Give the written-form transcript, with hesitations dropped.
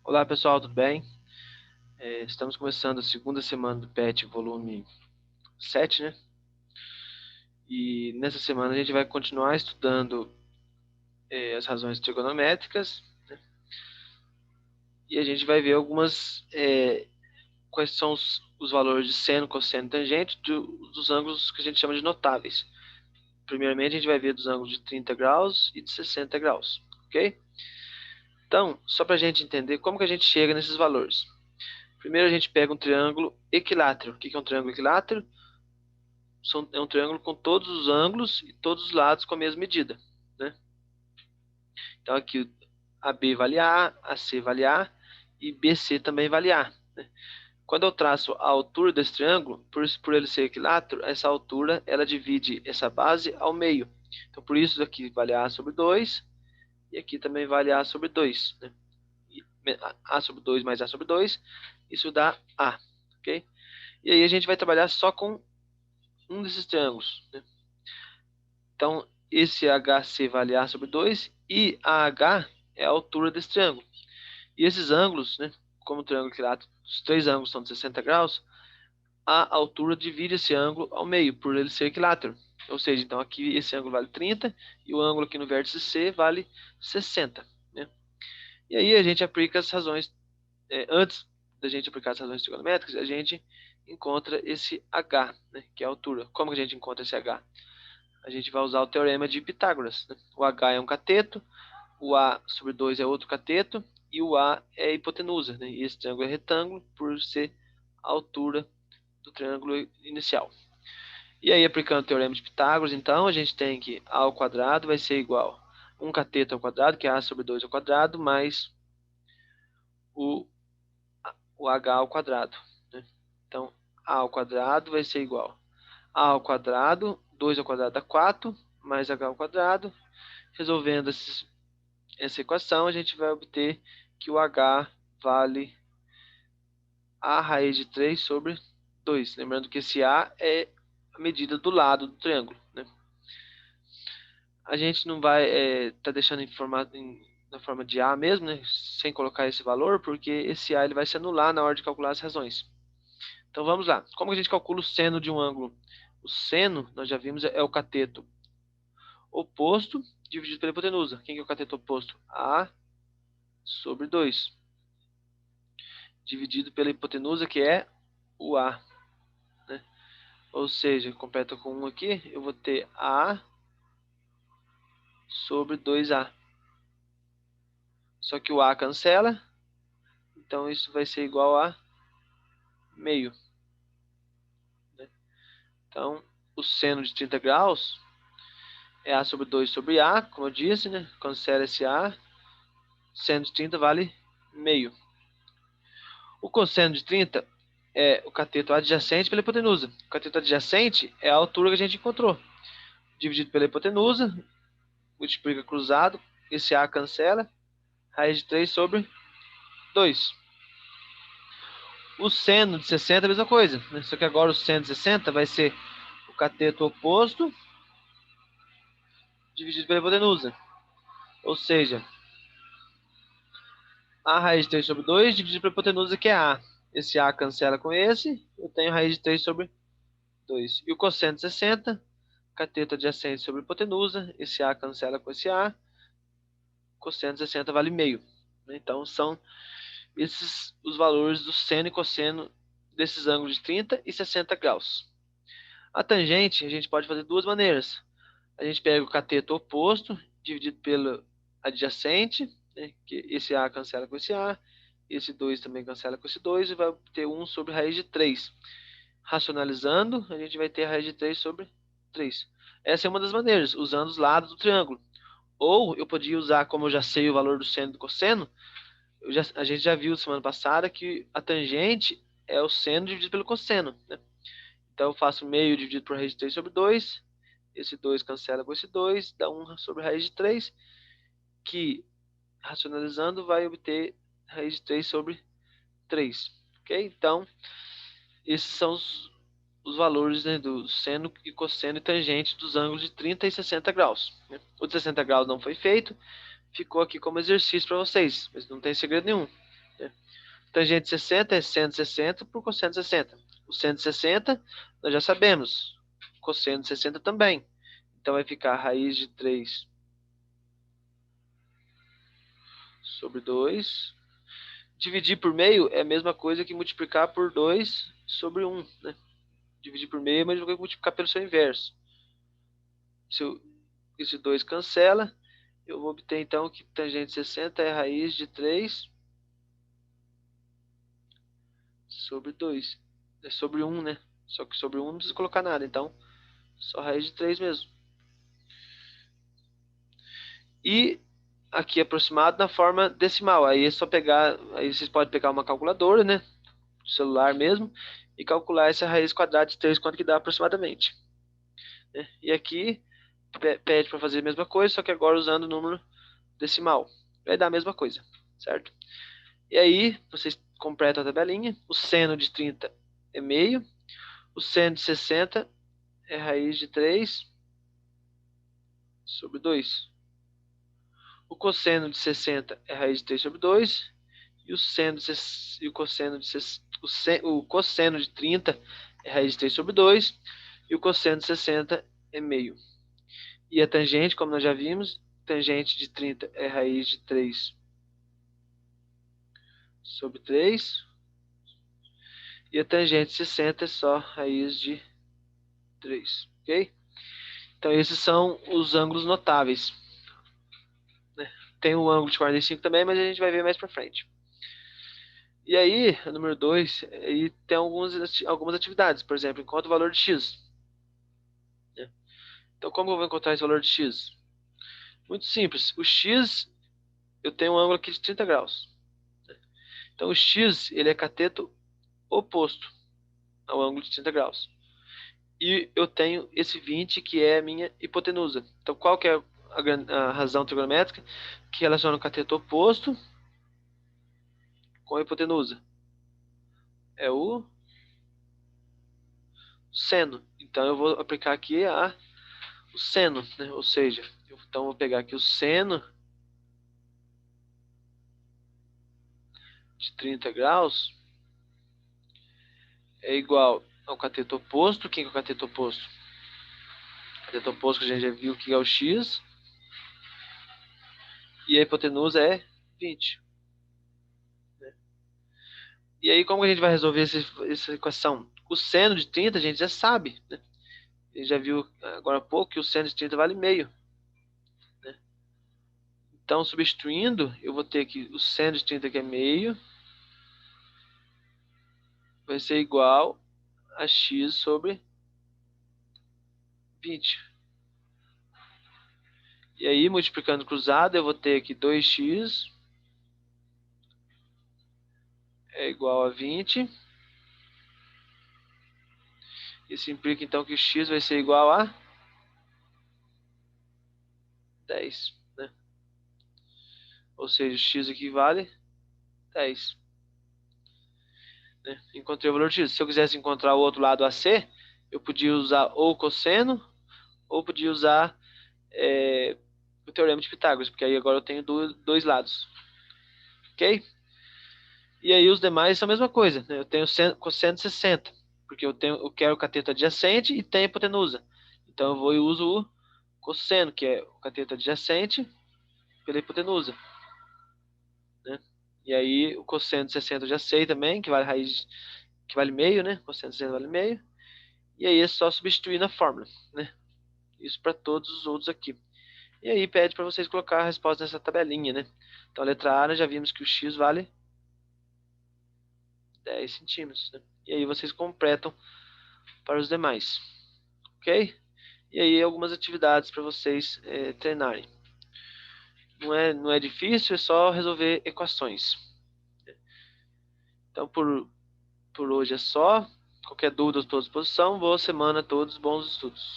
Olá pessoal, tudo bem? Estamos começando a segunda semana do PET, volume 7, né? E nessa semana a gente vai continuar estudando as razões trigonométricas, né? E a gente vai ver quais são os valores de seno, cosseno e tangente dos ângulos que a gente chama de notáveis. Primeiramente a gente vai ver dos ângulos de 30 graus e de 60 graus, ok? Então, só para a gente entender como que a gente chega nesses valores. Primeiro a gente pega um triângulo equilátero. O que é um triângulo equilátero? É um triângulo com todos os ângulos e todos os lados com a mesma medida, né? Então aqui AB vale A, AC vale A e BC também vale A, né? Quando eu traço a altura desse triângulo, por ele ser equilátero, essa altura ela divide essa base ao meio. Então por isso aqui vale A sobre 2 e aqui também vale A sobre 2, né? A sobre 2 mais A sobre 2, isso dá A, ok? E aí a gente vai trabalhar só com um desses triângulos, né? Então, esse HC vale A sobre 2 e AH é a altura desse triângulo. E esses ângulos, né, como o triângulo equilátero, os três ângulos são de 60 graus, a altura divide esse ângulo ao meio, por ele ser equilátero. Ou seja, então aqui esse ângulo vale 30 e o ângulo aqui no vértice C vale 60, né? E aí a gente aplica as razões, antes da gente aplicar as razões trigonométricas, a gente encontra esse H, né, que é a altura. Como que a gente encontra esse H? A gente vai usar o teorema de Pitágoras, né? O H é um cateto, o A sobre 2 é outro cateto e o A é a hipotenusa, né? E esse triângulo é retângulo por ser a altura do triângulo inicial. E aí, aplicando o teorema de Pitágoras, então, a gente tem que A ao quadrado vai ser igual a 1 cateto ao quadrado, que é A sobre 2 ao quadrado, mais o, o H ao quadrado, né? Então, A ao quadrado vai ser igual a ao quadrado, 2 ao quadrado dá 4, mais H ao quadrado. Resolvendo essa equação, a gente vai obter que o H vale A raiz de 3 sobre 2. Lembrando que esse A é a medida do lado do triângulo, né? A gente não vai tá deixando na forma de A mesmo, né? Sem colocar esse valor, porque esse A ele vai se anular na hora de calcular as razões. Então vamos lá. Como a gente calcula o seno de um ângulo? O seno, nós já vimos, é o cateto oposto dividido pela hipotenusa. Quem que é o cateto oposto? A sobre 2. Dividido pela hipotenusa, que é o A, né? Ou seja, completa com 1 aqui, eu vou ter A sobre 2A. Só que o A cancela, então isso vai ser igual a meio, né? Então, o seno de 30 graus é A sobre 2 sobre A, como eu disse, né? Cancela esse A, seno de 30 vale meio. O cosseno de 30 é o cateto adjacente pela hipotenusa. O cateto adjacente é a altura que a gente encontrou. Dividido pela hipotenusa, multiplica cruzado, esse A cancela, raiz de 3 sobre 2. O seno de 60 é a mesma coisa, né? Só que agora o seno de 60 vai ser o cateto oposto dividido pela hipotenusa. Ou seja, A raiz de 3 sobre 2 dividido pela hipotenusa, que é A. Esse A cancela com esse, eu tenho raiz de 3 sobre 2. E o cosseno de 60, cateto adjacente sobre hipotenusa, esse A cancela com esse A, cosseno de 60 vale meio. Então são esses os valores do seno e cosseno desses ângulos de 30 e 60 graus. A tangente a gente pode fazer de duas maneiras. A gente pega o cateto oposto, dividido pelo adjacente, né, que esse A cancela com esse A, esse 2 também cancela com esse 2, e vai ter 1 sobre raiz de 3. Racionalizando, a gente vai ter a raiz de 3 sobre 3. Essa é uma das maneiras, usando os lados do triângulo. Ou eu podia usar, como eu já sei o valor do seno e do cosseno, a gente já viu semana passada que a tangente é o seno dividido pelo cosseno, né? Então eu faço meio dividido por raiz de 3 sobre 2. Esse 2 cancela com esse 2, dá 1 sobre raiz de 3, que racionalizando vai obter raiz de 3 sobre 3. Ok? Então, esses são os valores, né, do seno e cosseno e tangente dos ângulos de 30 e 60 graus, né? O de 60 graus não foi feito, ficou aqui como exercício para vocês, mas não tem segredo nenhum. Tangente de 60 é seno de 60 por cosseno de 60. O seno de 60 nós já sabemos. Cosseno de 60 também. Então vai ficar raiz de 3 sobre 2. Dividir por meio é a mesma coisa que multiplicar por 2 sobre 1. Né? Dividir por meio é a mesma coisa que multiplicar pelo seu inverso. Se esse 2 cancela, eu vou obter então que tangente de 60 é raiz de 3 sobre 2. É sobre 1, né? Só que sobre 1 não precisa colocar nada, então só raiz de 3 mesmo. E aqui aproximado na forma decimal. Aí é só pegar, aí vocês podem pegar uma calculadora, né? Do celular mesmo, e calcular essa raiz quadrada de 3, quanto que dá aproximadamente. Né? E aqui pede para fazer a mesma coisa, só que agora usando o número decimal. Vai dar a mesma coisa, certo? E aí, vocês completam a tabelinha. O seno de 30 é meio. O seno de 60 é raiz de 3 sobre 2. O cosseno de 60 é raiz de 3 sobre 2. E o cosseno de 30 é raiz de 3 sobre 2. E o cosseno de 60 é meio. E a tangente, como nós já vimos, tangente de 30 é raiz de 3 sobre 3. E a tangente de 60 é só raiz de 3. Ok? Então esses são os ângulos notáveis. Né? Tem o ângulo de 45 também, mas a gente vai ver mais para frente. E aí, o número 2, aí tem algumas atividades. Por exemplo, encontra o valor de x. Né? Então como eu vou encontrar esse valor de x? Muito simples. O x, eu tenho um ângulo aqui de 30 graus. Então o x, ele é cateto oposto ao ângulo de 30 graus. E eu tenho esse 20, que é a minha hipotenusa. Então qual que é a razão trigonométrica que relaciona o cateto oposto com a hipotenusa? É o seno. Então eu vou aplicar aqui o seno, né? Ou seja, então vou pegar aqui o seno de 30 graus é igual ao cateto oposto. Quem é o cateto oposto? O cateto oposto que a gente já viu que é o x. E a hipotenusa é 20. Né? E aí como a gente vai resolver essa equação? O seno de 30 a gente já sabe, né? A gente já viu agora há pouco que o seno de 30 vale meio. Né? Então, substituindo, eu vou ter aqui o seno de 30, que é meio, vai ser igual a x sobre 20. E aí, multiplicando cruzado, eu vou ter aqui 2x é igual a 20. Isso implica, então, que o x vai ser igual a 10. Né? Ou seja, x equivale a 10. Né? Encontrei o valor de x. Se eu quisesse encontrar o outro lado AC, eu podia usar ou o cosseno, ou podia usar o teorema de Pitágoras, porque aí agora eu tenho dois lados. Ok? E aí os demais são a mesma coisa. Né? Eu tenho cosseno de 60, porque eu quero o cateto adjacente e tenho a hipotenusa. Então eu vou e uso o cosseno, que é o cateto adjacente, pela hipotenusa. Né? E aí o cosseno de 60 eu já sei também, que vale meio, né? Cosseno de 60 vale meio. E aí é só substituir na fórmula. Né? Isso para todos os outros aqui. E aí pede para vocês colocar a resposta nessa tabelinha, né? Então a letra A, nós já vimos que o x vale 10 centímetros. Né? E aí vocês completam para os demais. Ok? E aí algumas atividades para vocês treinarem. Não é difícil, é só resolver equações. Então por hoje é só. Qualquer dúvida, estou à disposição. Boa semana a todos, bons estudos.